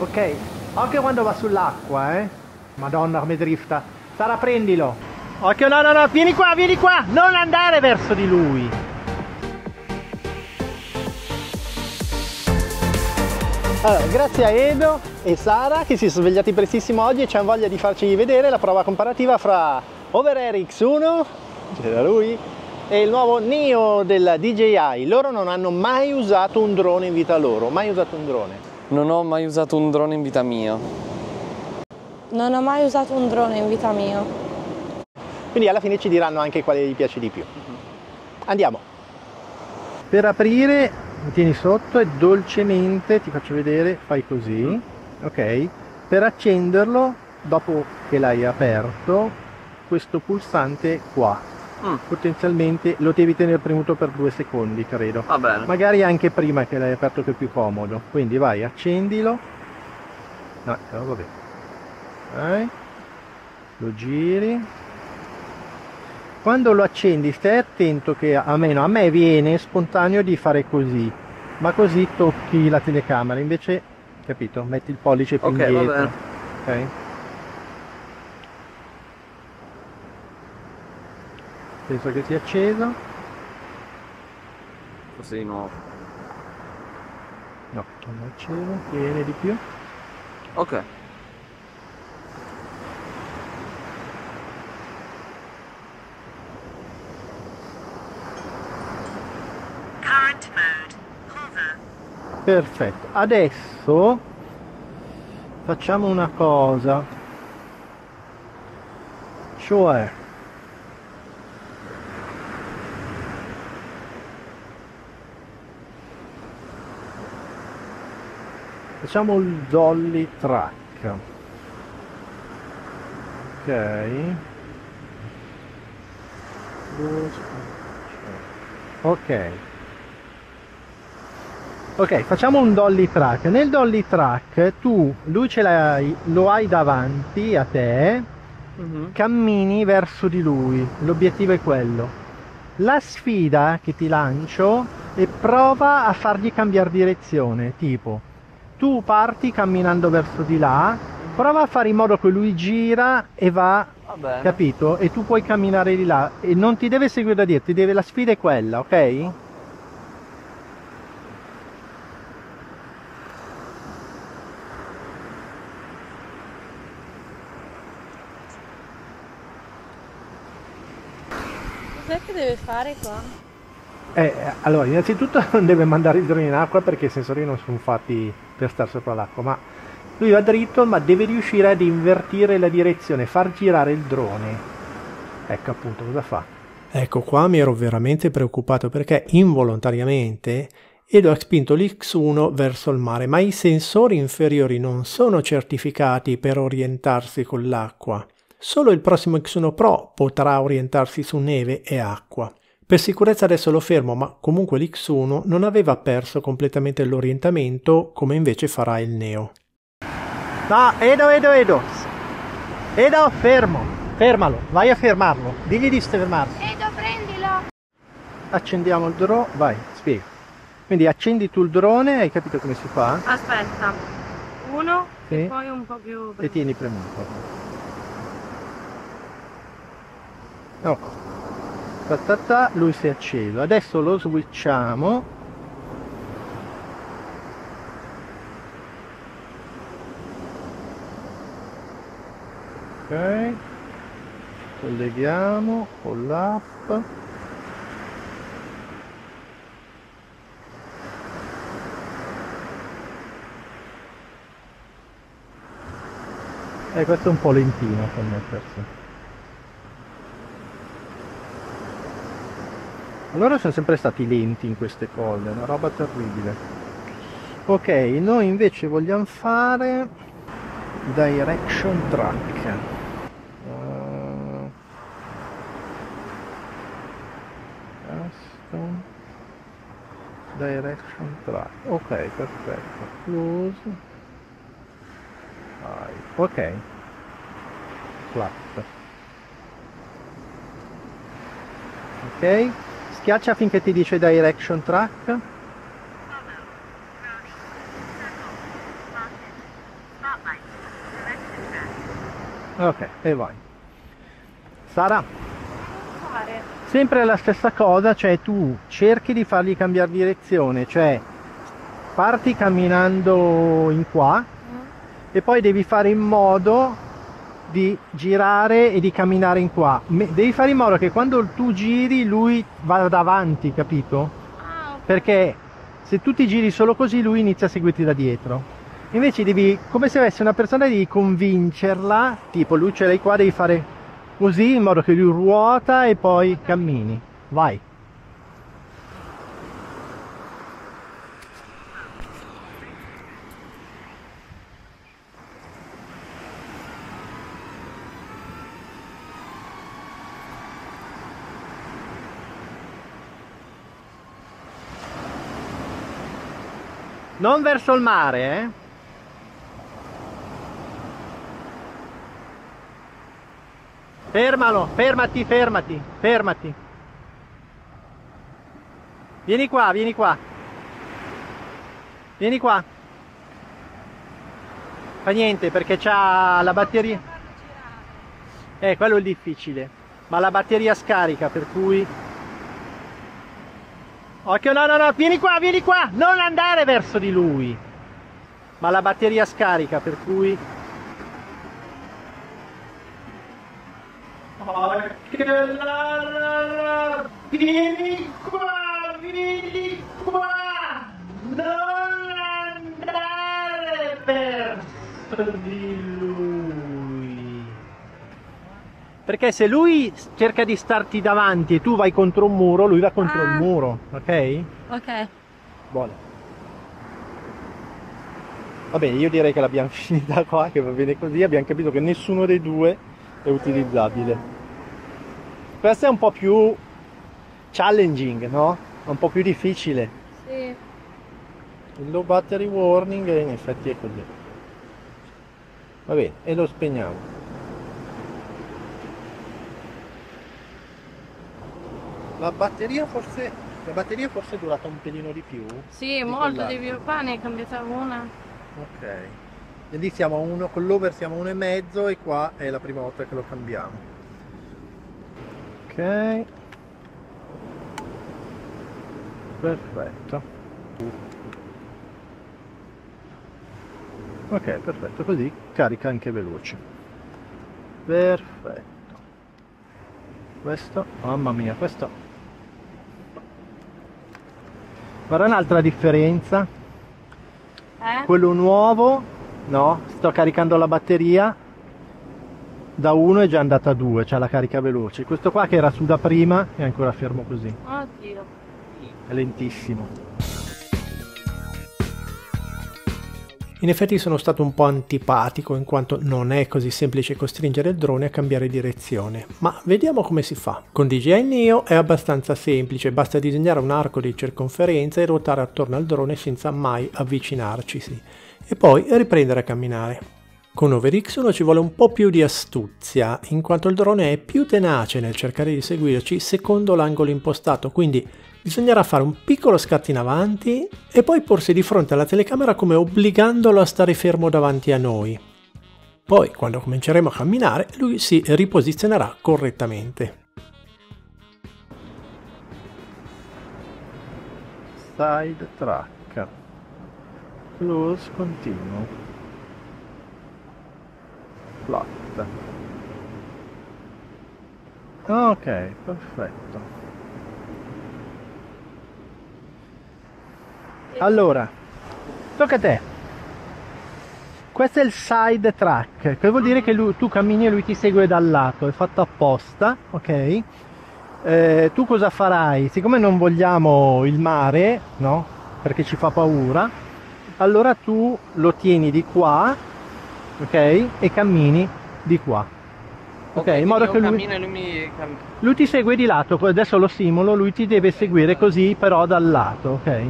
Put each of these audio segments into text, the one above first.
Ok, occhio quando va sull'acqua, eh. Madonna come drifta. Sara, prendilo. Occhio, no, no, no, vieni qua, non andare verso di lui. Allora, grazie a Edo e Sara che si sono svegliati prestissimo oggi e c'hanno voglia di farci vedere la prova comparativa fra Overair X1, c'era lui, e il nuovo Neo della DJI. Loro non hanno mai usato un drone in vita loro, mai usato un drone. Non ho mai usato un drone in vita mia. Non ho mai usato un drone in vita mia. Quindi alla fine ci diranno anche quale gli piace di più. Andiamo. Per aprire, lo tieni sotto e dolcemente, ti faccio vedere, fai così, ok? Per accenderlo, dopo che l'hai aperto, questo pulsante qua, potenzialmente lo devi tenere premuto per 2 secondi, credo. Va bene. Magari anche prima che l'hai aperto, che è più comodo. Quindi vai, accendilo. No, vabbè. Okay. Lo giri. Quando lo accendi stai attento che almeno a me viene spontaneo di fare così, ma così tocchi la telecamera, invece, capito, metti il pollice più indietro. Va bene. Ok? Penso che sia acceso. Così di nuovo. No, non è acceso, viene di più. Ok. Perfetto, adesso facciamo una cosa, cioè facciamo il dolly track. Ok, facciamo un dolly track. Nel dolly track lui lo hai davanti a te, cammini verso di lui, l'obiettivo è quello. La sfida che ti lancio è prova a fargli cambiare direzione, tipo tu parti camminando verso di là, prova a fare in modo che lui gira e va, capito? E tu puoi camminare di là e non ti deve seguire da dietro, la sfida è quella, ok? Cos'è che deve fare qua? Allora, innanzitutto non deve mandare il drone in acqua perché i sensori non sono fatti per stare sopra l'acqua, ma lui va dritto, ma deve riuscire ad invertire la direzione, far girare il drone. Ecco appunto cosa fa. Ecco, qua mi ero veramente preoccupato perché involontariamente Edo ha spinto l'X1 verso il mare, ma i sensori inferiori non sono certificati per orientarsi con l'acqua. Solo il prossimo X1 Pro potrà orientarsi su neve e acqua. Per sicurezza adesso lo fermo, ma comunque l'X1 non aveva perso completamente l'orientamento come invece farà il Neo. No, Edo, fermo, fermalo, vai a fermarlo, digli di fermarsi. Edo, prendilo! Accendiamo il drone, vai, spiega. Quindi accendi tu il drone, hai capito come si fa? Aspetta, uno Sì. e poi un po' più... E tieni premuto. Oh. Lui si è acceso, adesso lo switchiamo. Ok, colleghiamo con l'app. Questo è un po' lentino a connettersi. Loro sono sempre stati lenti in queste cose, è una roba terribile. Ok, noi invece vogliamo fare direction track. Custom direction track. Ok, perfetto. Close. Ok. Flat. Ok. Schiaccia finché ti dice direction track. Ok, e vai. Sara, sempre la stessa cosa, cioè tu cerchi di fargli cambiare direzione, cioè parti camminando in qua e poi devi fare in modo di girare e di camminare in qua. Devi fare in modo che quando tu giri lui vada davanti, capito? Ah, ok. Perché se tu ti giri solo così lui inizia a seguirti da dietro. Invece devi, come se avessi una persona, devi convincerla, tipo lui ce l'hai qua, devi fare così in modo che lui ruota e poi cammini. Vai. Non verso il mare, eh? Fermalo, fermati, fermati, fermati. Vieni qua, vieni qua. Vieni qua. Fa niente perché c'ha la batteria. Quello è il difficile. Ma la batteria scarica, per cui... Occhio, no, no, no, vieni qua, non andare verso di lui. Ma la batteria scarica, per cui... Vieni qua, non andare verso di lui. Perché se lui cerca di starti davanti e tu vai contro un muro, lui va contro il muro, ok? Ok. Buono. Va bene, io direi che l'abbiamo finita qua, che va bene così, abbiamo capito che nessuno dei due è utilizzabile. Questo è un po' più challenging, no? È un po' più difficile. Sì. Il low battery warning in effetti è così. Va bene, e lo spegniamo. La batteria forse è durata un pelino di più. Sì, molto di più. Qua ne è cambiata una. Ok. E lì siamo a uno, con l'over siamo a 1,5 e qua è la prima volta che lo cambiamo. Ok. Perfetto. Ok, perfetto, così carica anche veloce. Perfetto. Questo, mamma mia, questo. Guarda un'altra differenza. Quello nuovo, no, sto caricando la batteria, da 1 è già andata a 2, c'ha la carica veloce. Questo qua che era su da prima è ancora fermo così. Oddio. È lentissimo. In effetti sono stato un po' antipatico in quanto non è così semplice costringere il drone a cambiare direzione, ma vediamo come si fa. Con DJI Neo è abbastanza semplice, basta disegnare un arco di circonferenza e ruotare attorno al drone senza mai avvicinarcisi e poi riprendere a camminare. Con OverX1 ci vuole un po' più di astuzia, in quanto il drone è più tenace nel cercare di seguirci secondo l'angolo impostato, quindi bisognerà fare un piccolo scatto in avanti e poi porsi di fronte alla telecamera come obbligandolo a stare fermo davanti a noi. Poi, quando cominceremo a camminare, lui si riposizionerà correttamente. Side track. Close continuo. Flat. Ok, perfetto. Allora, tocca a te. Questo è il side track, che vuol dire che tu cammini e lui ti segue dal lato, è fatto apposta, ok? Tu cosa farai? Siccome non vogliamo il mare, no? Perché ci fa paura, allora tu lo tieni di qua, ok? E cammini di qua. Ok, in modo che lui ti segue di lato, adesso lo simolo, lui ti deve seguire così però dal lato, ok?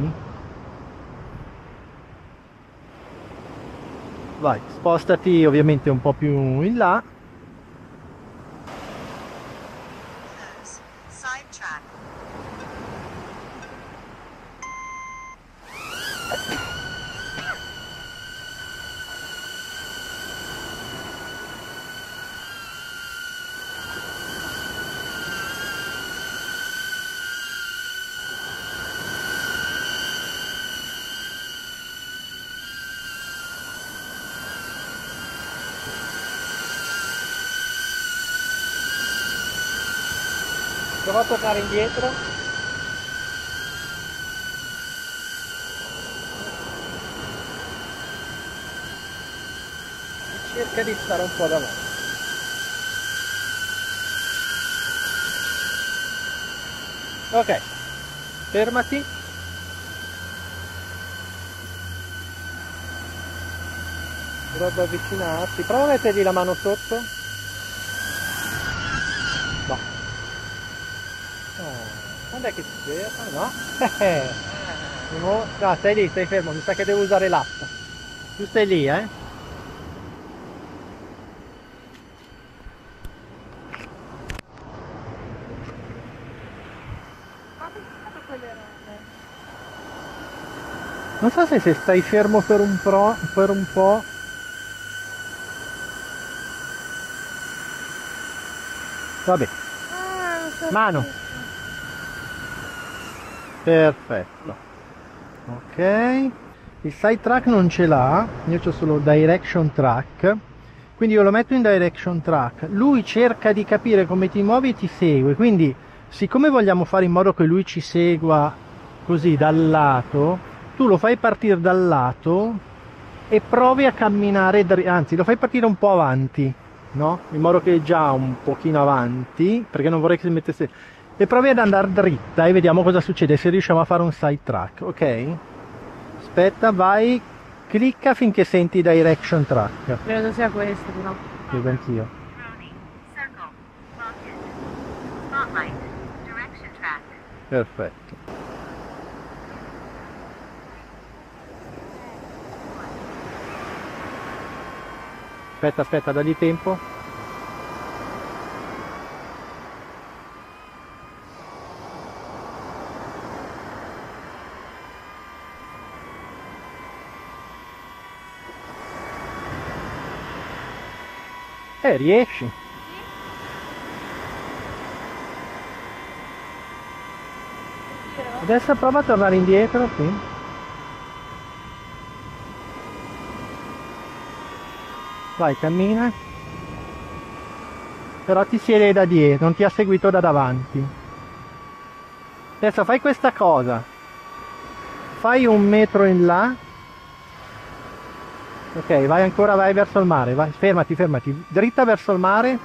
Vai, spostati ovviamente un po' più in là. Prova a tornare indietro. Cerca di stare un po' davanti. Ok, fermati. Dovrebbe avvicinarsi. Prova a mettergli la mano sotto. No. Quando è che si ferma? No? No, stai lì, stai fermo. Mi sa che devo usare l'app. Tu stai lì, eh? Non so se stai fermo per un po'. Vabbè. Mano. Perfetto. Ok. Il side track non ce l'ha. Io c'ho solo direction track. Quindi io lo metto in direction track. Lui cerca di capire come ti muovi e ti segue. Quindi, siccome vogliamo fare in modo che lui ci segua così dal lato, tu lo fai partire dal lato e provi a camminare, anzi lo fai partire un po' avanti, no? In modo che è già un pochino avanti, perché non vorrei che si mettesse, e provi ad andare dritta e vediamo cosa succede se riusciamo a fare un side track, ok? Aspetta, vai, clicca finché senti direction track. Credo sia questo, però. Credo anch'io. Perfetto. Aspetta, dagli tempo. Riesci. Adesso prova a tornare indietro, sì. Vai, cammina. Però ti siede da dietro, non ti ha seguito da davanti. Adesso fai questa cosa. Fai 1 metro in là. Ok, vai verso il mare, vai, fermati, dritta verso il mare.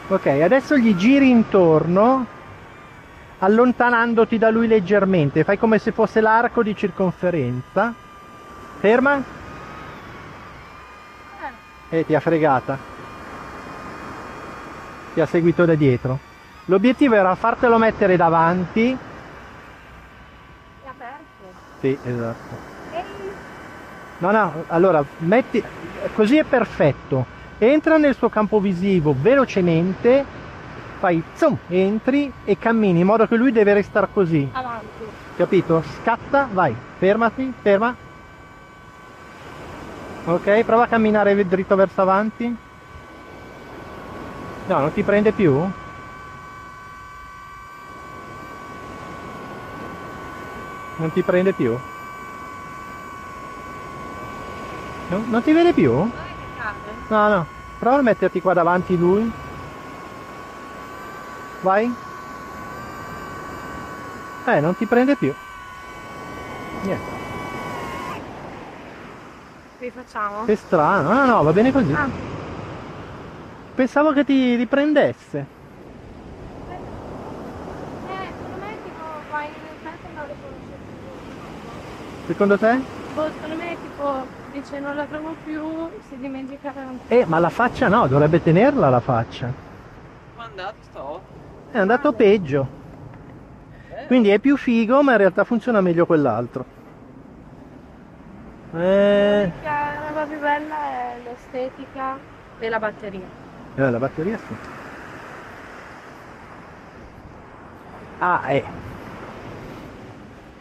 Ok, adesso gli giri intorno, allontanandoti da lui leggermente, fai come se fosse l'arco di circonferenza. Ferma. Ti ha fregata. Ti ha seguito da dietro. L'obiettivo era fartelo mettere davanti. È aperto. Sì, esatto. No, allora, metti, così è perfetto. Entra nel suo campo visivo velocemente, fai zoom, entri e cammini in modo che lui deve restare così. Avanti. Capito? Scatta, vai, fermati, ferma. Ok, prova a camminare dritto verso avanti. No, non ti prende più? Non ti prende più? Non ti vede più? Non è che cade? No, prova a metterti qua davanti lui. Vai. Non ti prende più. Niente. Rifacciamo? Che strano. No, va bene così. Ah. Pensavo che ti riprendesse. Secondo me tipo vai nel senso non lo riconosce più. Secondo te? Secondo me tipo dice non la trovo più, si dimentica. Ma la faccia no, dovrebbe tenerla la faccia. Come è andato sto? È andato peggio. Quindi è più figo, ma in realtà funziona meglio quell'altro. La roba più bella è l'estetica e la batteria. La batteria sì.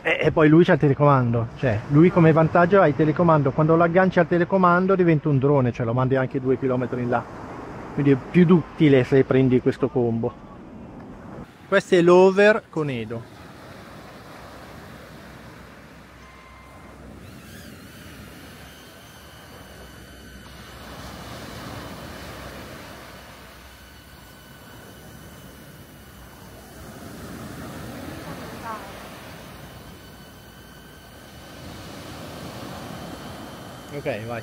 E poi lui c'ha il telecomando, cioè lui come vantaggio ha il telecomando, quando lo agganci al telecomando diventa un drone, cioè lo mandi anche 2 chilometri in là, quindi è più duttile se prendi questo combo. Questo è l'over con Edo. Ok, vai.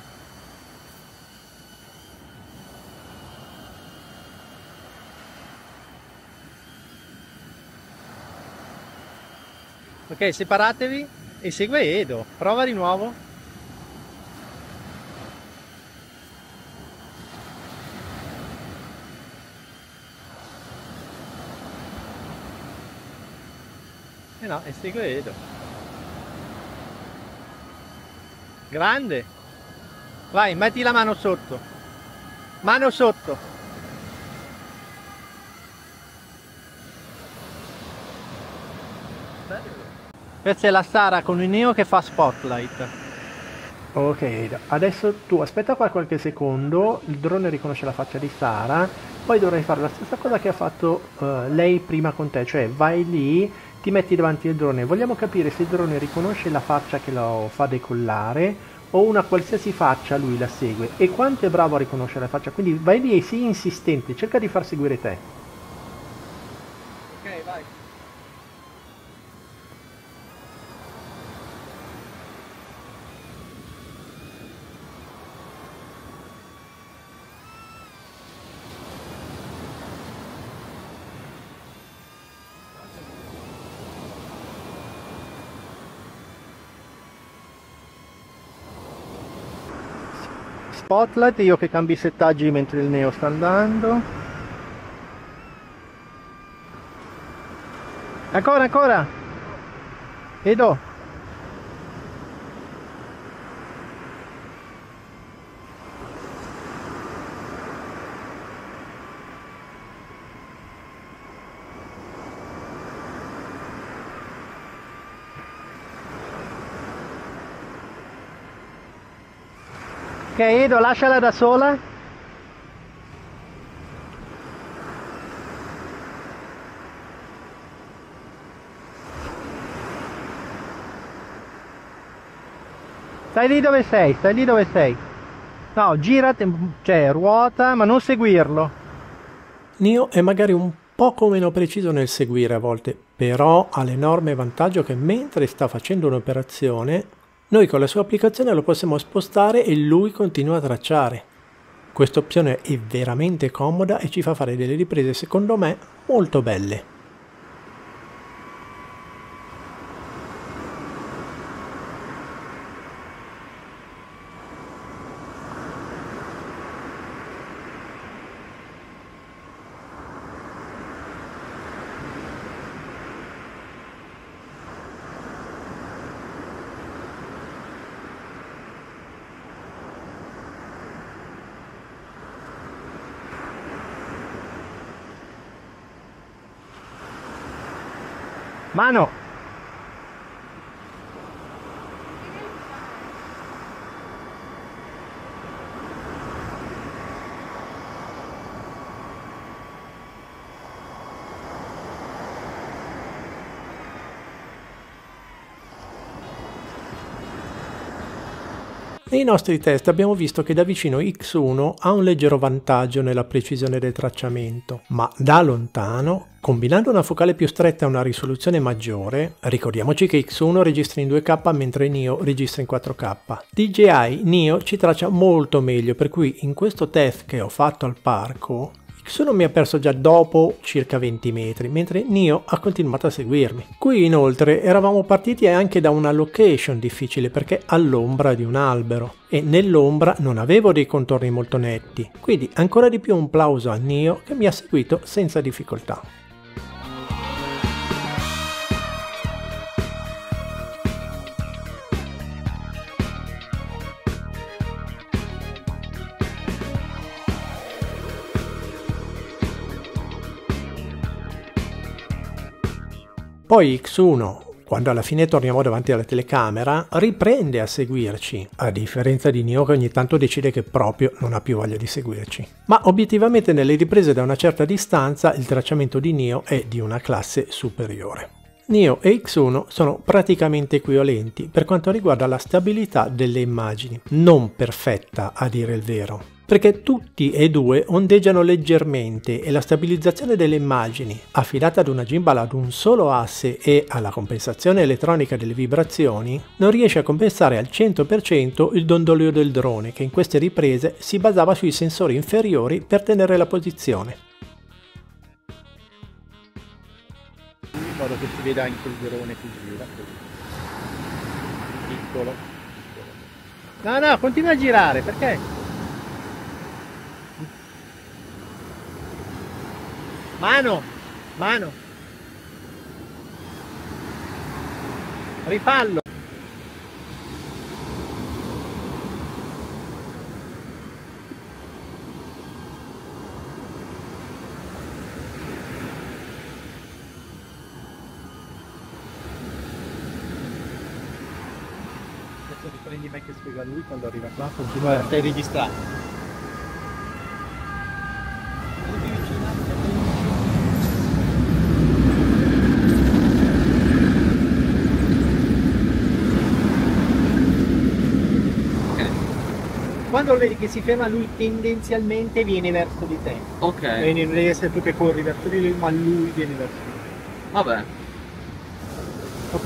Ok, separatevi e segue Edo. Prova di nuovo. Eh no, e segue Edo. Grande. Vai, metti la mano sotto. Mano sotto. Questa è la Sara con il Neo che fa spotlight. Ok, adesso tu aspetta qua qualche secondo, il drone riconosce la faccia di Sara, poi dovrai fare la stessa cosa che ha fatto lei prima con te, cioè vai lì, ti metti davanti al drone. Vogliamo capire se il drone riconosce la faccia che lo fa decollare o una qualsiasi faccia lui la segue e quanto è bravo a riconoscere la faccia. Quindi vai lì e sii insistente, cerca di far seguire te. Ok, vai. Spotlight, io che cambi i settaggi mentre il Neo sta andando. Ancora, ancora! Edo! Ok, Edo, lasciala da sola. Stai lì dove sei, stai lì dove sei. No, girati, cioè ruota, ma non seguirlo. Neo è magari un poco meno preciso nel seguire a volte, però ha l'enorme vantaggio che mentre sta facendo un'operazione, noi con la sua applicazione lo possiamo spostare e lui continua a tracciare. Questa opzione è veramente comoda e ci fa fare delle riprese, secondo me, molto belle. Mano! Nei nostri test abbiamo visto che da vicino X1 ha un leggero vantaggio nella precisione del tracciamento, ma da lontano, combinando una focale più stretta e una risoluzione maggiore, ricordiamoci che X1 registra in 2K mentre Neo registra in 4K, DJI Neo ci traccia molto meglio, per cui in questo test che ho fatto al parco, X1 mi ha perso già dopo circa 20 metri, mentre Neo ha continuato a seguirmi. Qui inoltre eravamo partiti anche da una location difficile perché all'ombra di un albero e nell'ombra non avevo dei contorni molto netti, quindi ancora di più un plauso a Neo che mi ha seguito senza difficoltà. Poi X1, quando alla fine torniamo davanti alla telecamera, riprende a seguirci, a differenza di Neo che ogni tanto decide che proprio non ha più voglia di seguirci. Ma obiettivamente nelle riprese da una certa distanza il tracciamento di Neo è di una classe superiore. Neo e X1 sono praticamente equivalenti per quanto riguarda la stabilità delle immagini, non perfetta a dire il vero. perché tutti e due ondeggiano leggermente e la stabilizzazione delle immagini, affidata ad una gimbal ad un solo asse e alla compensazione elettronica delle vibrazioni, non riesce a compensare al 100% il dondolio del drone, che in queste riprese si basava sui sensori inferiori per tenere la posizione. In modo che si veda anche il drone che gira. Piccolo. No, continua a girare, perché? Mano! Rifallo! Adesso riprendi me che spiega lui quando arriva qua, continua, stai registrando. Quando vedi che si ferma lui tendenzialmente viene verso di te. Ok. Quindi non devi essere tu che corri verso di lui, ma lui viene verso di te. Vabbè. Ok.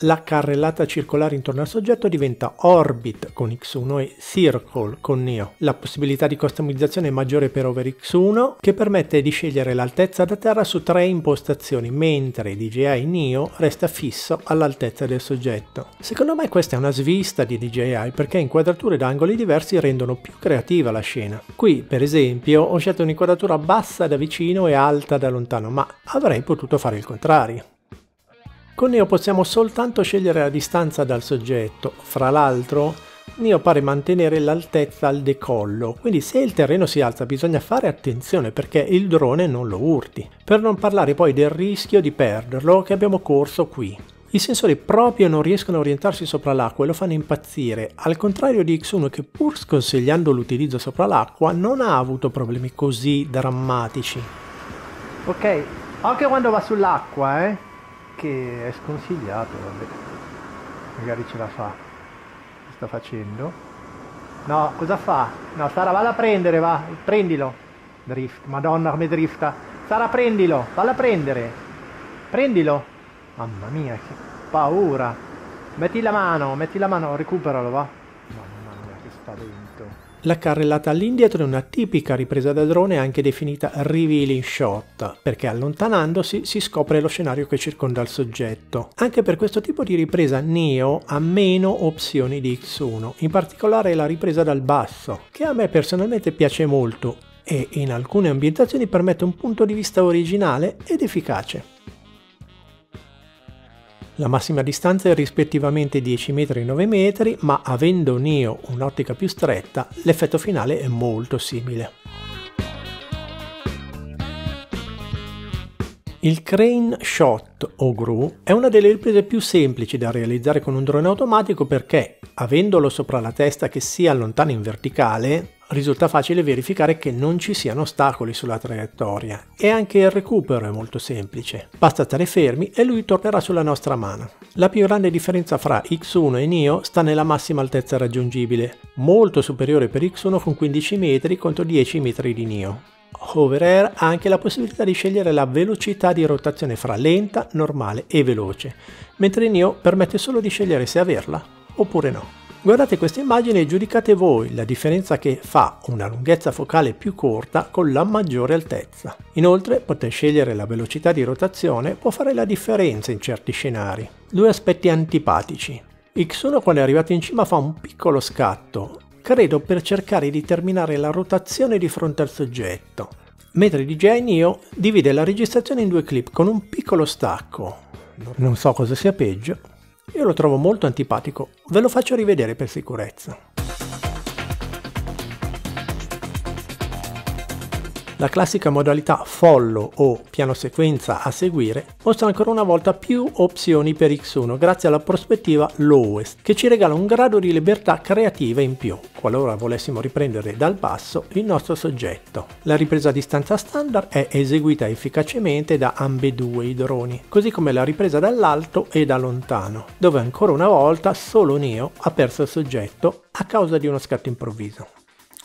La carrellata circolare intorno al soggetto diventa Orbit con X1 e Circle con Neo. La possibilità di customizzazione è maggiore per Over X1, che permette di scegliere l'altezza da terra su 3 impostazioni, mentre DJI Neo resta fisso all'altezza del soggetto. Secondo me questa è una svista di DJI, perché inquadrature da angoli diversi rendono più creativa la scena. Qui, per esempio, ho scelto un'inquadratura bassa da vicino e alta da lontano, ma avrei potuto fare il contrario. Con Neo possiamo soltanto scegliere la distanza dal soggetto. Fra l'altro, Neo pare mantenere l'altezza al decollo, quindi se il terreno si alza bisogna fare attenzione perché il drone non lo urti. Per non parlare poi del rischio di perderlo che abbiamo corso qui. I sensori proprio non riescono a orientarsi sopra l'acqua e lo fanno impazzire, al contrario di X1 che pur sconsigliando l'utilizzo sopra l'acqua non ha avuto problemi così drammatici. Ok, anche quando va sull'acqua, che è sconsigliato, vabbè. Magari ce la fa. Che sta facendo? No, cosa fa? No, Sara, valla a prendere, va, prendilo. Drift, madonna come drifta. Sara, prendilo, valla a prendere. Prendilo. Mamma mia, che paura. Metti la mano, recuperalo, va. Mamma mia, che spavento. La carrellata all'indietro è una tipica ripresa da drone anche definita revealing shot, perché allontanandosi si scopre lo scenario che circonda il soggetto. Anche per questo tipo di ripresa Neo ha meno opzioni di X1, in particolare la ripresa dal basso, che a me personalmente piace molto e in alcune ambientazioni permette un punto di vista originale ed efficace. La massima distanza è rispettivamente 10 metri e 9 metri, ma avendo Neo un'ottica più stretta, l'effetto finale è molto simile. Il crane shot o GRU è una delle riprese più semplici da realizzare con un drone automatico perché, avendolo sopra la testa che si allontana in verticale, risulta facile verificare che non ci siano ostacoli sulla traiettoria e anche il recupero è molto semplice. Basta stare fermi e lui tornerà sulla nostra mano. La più grande differenza fra X1 e Neo sta nella massima altezza raggiungibile, molto superiore per X1 con 15 metri contro 10 metri di Neo. Over Air ha anche la possibilità di scegliere la velocità di rotazione fra lenta, normale e veloce, mentre Neo permette solo di scegliere se averla oppure no. Guardate queste immagini e giudicate voi la differenza che fa una lunghezza focale più corta con la maggiore altezza. Inoltre, poter scegliere la velocità di rotazione può fare la differenza in certi scenari. Due aspetti antipatici. X1 quando è arrivato in cima fa un piccolo scatto, credo per cercare di terminare la rotazione di fronte al soggetto, mentre DJI Neo divide la registrazione in 2 clip con un piccolo stacco. Non so cosa sia peggio. Io lo trovo molto antipatico, ve lo faccio rivedere per sicurezza. La classica modalità follow o piano sequenza a seguire mostra ancora una volta più opzioni per X1 grazie alla prospettiva lowest, che ci regala un grado di libertà creativa in più, qualora volessimo riprendere dal basso il nostro soggetto. La ripresa a distanza standard è eseguita efficacemente da ambedue i droni, così come la ripresa dall'alto e da lontano, dove ancora una volta solo Neo ha perso il soggetto a causa di uno scatto improvviso.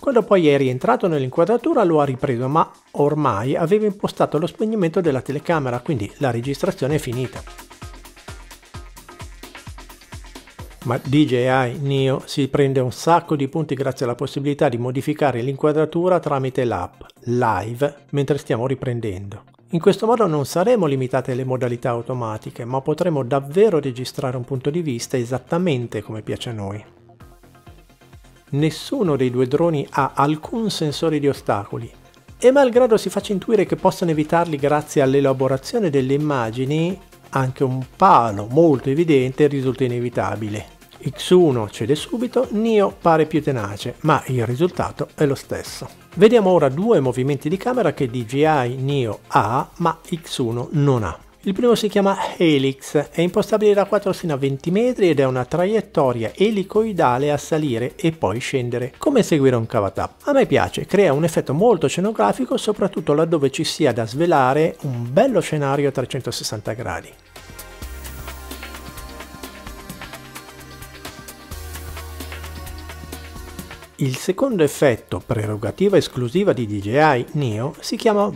Quando poi è rientrato nell'inquadratura lo ha ripreso, ma ormai aveva impostato lo spegnimento della telecamera, quindi la registrazione è finita. Ma DJI Neo si prende un sacco di punti grazie alla possibilità di modificare l'inquadratura tramite l'app Live mentre stiamo riprendendo. In questo modo non saremo limitati alle modalità automatiche, ma potremo davvero registrare un punto di vista esattamente come piace a noi. Nessuno dei due droni ha alcun sensore di ostacoli e malgrado si faccia intuire che possano evitarli grazie all'elaborazione delle immagini, anche un palo molto evidente risulta inevitabile. X1 cede subito, Neo pare più tenace, ma il risultato è lo stesso. Vediamo ora due movimenti di camera che DJI Neo ha, ma X1 non ha. Il primo si chiama Helix, è impostabile da 4 sino a 20 metri ed è una traiettoria elicoidale a salire e poi scendere, come seguire un cavatap. A me piace, crea un effetto molto scenografico, soprattutto laddove ci sia da svelare un bello scenario a 360 gradi. Il secondo effetto, prerogativa esclusiva di DJI Neo, si chiama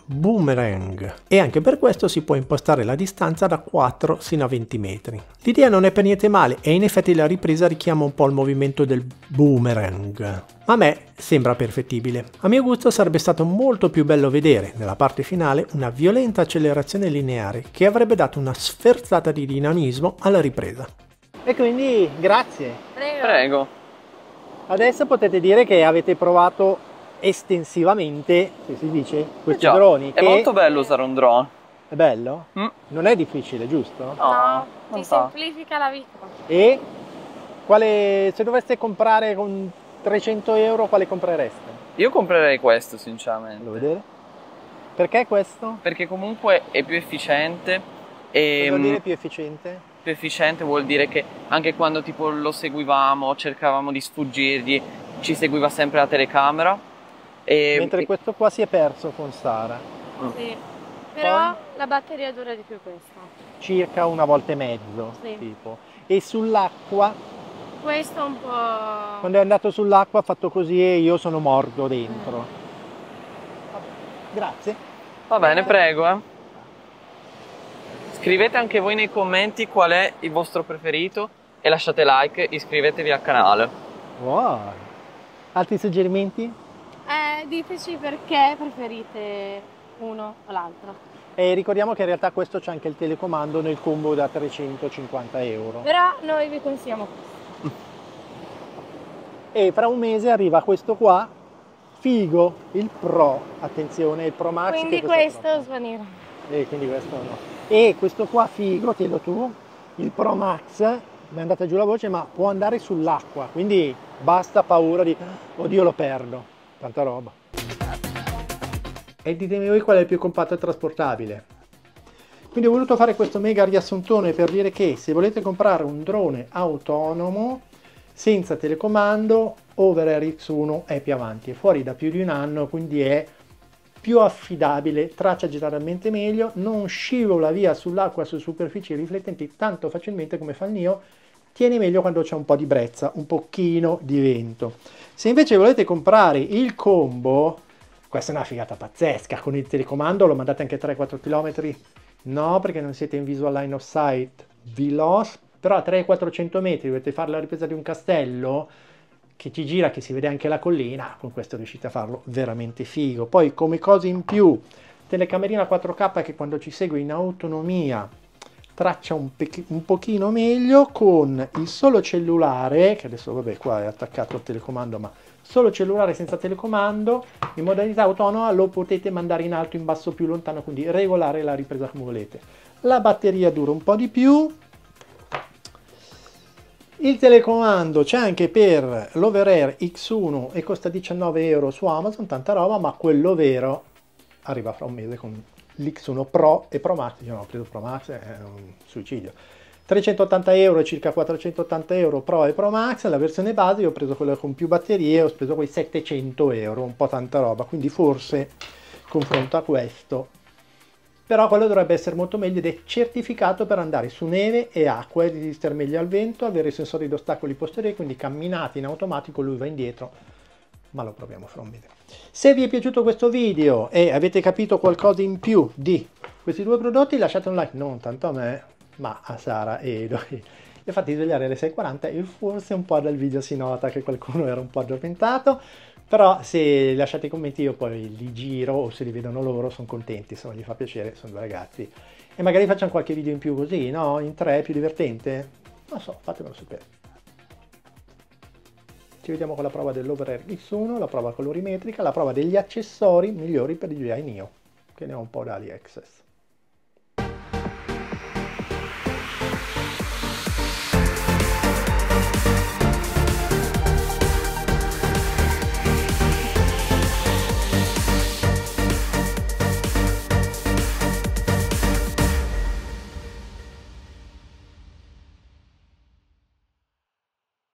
Boomerang e anche per questo si può impostare la distanza da 4 sino a 20 metri. L'idea non è per niente male e in effetti la ripresa richiama un po' il movimento del boomerang. A me sembra perfettibile. A mio gusto sarebbe stato molto più bello vedere, nella parte finale, una violenta accelerazione lineare che avrebbe dato una sferzata di dinamismo alla ripresa. E quindi grazie. Prego. Adesso potete dire che avete provato estensivamente, se si dice, questi Già, droni. è molto bello usare un drone. È bello? Mm. Non è difficile, giusto? No, No, non ti fa. semplifica la vita. E se doveste comprare con 300 euro, quale comprereste? Io comprerei questo, sinceramente. Voglio vedere. Perché questo? Perché comunque è più efficiente e Cosa vuol dire più efficiente? più efficiente vuol dire che anche quando tipo lo seguivamo, cercavamo di sfuggirgli, ci seguiva sempre la telecamera. Mentre questo qua si è perso con Sara. Sì. Però la batteria dura di più questa. Circa una volta e mezzo, Sì. tipo. E sull'acqua, Questo è un po'... quando è andato sull'acqua ha fatto così e io sono morto dentro. Vabbè, grazie. Va bene, prego. Scrivete anche voi nei commenti qual è il vostro preferito e lasciate like, iscrivetevi al canale. Wow. Altri suggerimenti? Diteci perché preferite uno o l'altro. E ricordiamo che in realtà questo c'è anche il telecomando nel combo da 350 euro. Però noi vi consigliamo questo. E fra un mese arriva questo qua, figo, il Pro, attenzione, il Pro Max. Quindi che questo svanirà. quindi questo no. E questo qua figo, tienilo tu, il Pro Max, mi è andata giù la voce, ma può andare sull'acqua, quindi basta paura di, oddio lo perdo, tanta roba. E ditemi voi qual è il più compatto e trasportabile. Quindi ho voluto fare questo mega riassuntone per dire che se volete comprare un drone autonomo senza telecomando, Overair X1 è più avanti, è fuori da più di un anno, quindi è più affidabile, traccia generalmente meglio, non scivola via sull'acqua su superfici riflettenti tanto facilmente come fa il Neo, tiene meglio quando c'è un po' di brezza, un pochino di vento. Se invece volete comprare il combo, questa è una figata pazzesca, con il telecomando lo mandate anche 3-4 km, no perché non siete in visual line of sight, veloce, però a 300-400 metri dovete fare la ripresa di un castello, che ci gira, che si vede anche la collina, con questo riuscite a farlo veramente figo. Poi come cose in più, telecamerina 4K che quando ci segue in autonomia traccia un pochino meglio, con il solo cellulare, che adesso vabbè qua è attaccato al telecomando, ma solo cellulare senza telecomando, in modalità autonoma lo potete mandare in alto, in basso, più lontano, quindi regolare la ripresa come volete. La batteria dura un po' di più. Il telecomando c'è anche per l'Overair X1 e costa 19 euro su Amazon, tanta roba, ma quello vero arriva fra un mese con l'X1 Pro e Pro Max. Io non ho preso Pro Max, è un suicidio. 380 euro, circa 480 euro Pro e Pro Max, la versione base. Io ho preso quella con più batterie, ho speso quei 700 euro, un po' tanta roba, quindi forse confronto a questo. Però quello dovrebbe essere molto meglio ed è certificato per andare su neve e acqua, resistere meglio al vento, avere i sensori di ostacoli posteriori, quindi camminate in automatico, lui va indietro, ma lo proviamo fra un mese. Se vi è piaciuto questo video e avete capito qualcosa in più di questi due prodotti, lasciate un like, non tanto a me, ma a Sara e Edo. Li ho fatti svegliare alle 6:40 e forse un po' dal video si nota che qualcuno era un po' addormentato. Però se lasciate i commenti io poi li giro o se li vedono loro sono contenti, se non gli fa piacere, sono due ragazzi. E magari facciamo qualche video in più così, no? In 3, più divertente? Non so, fatemelo sapere. Ci vediamo con la prova dell'Overair X1, la prova colorimetrica, la prova degli accessori migliori per DJI Neo, che ne ho un po' da AliExpress.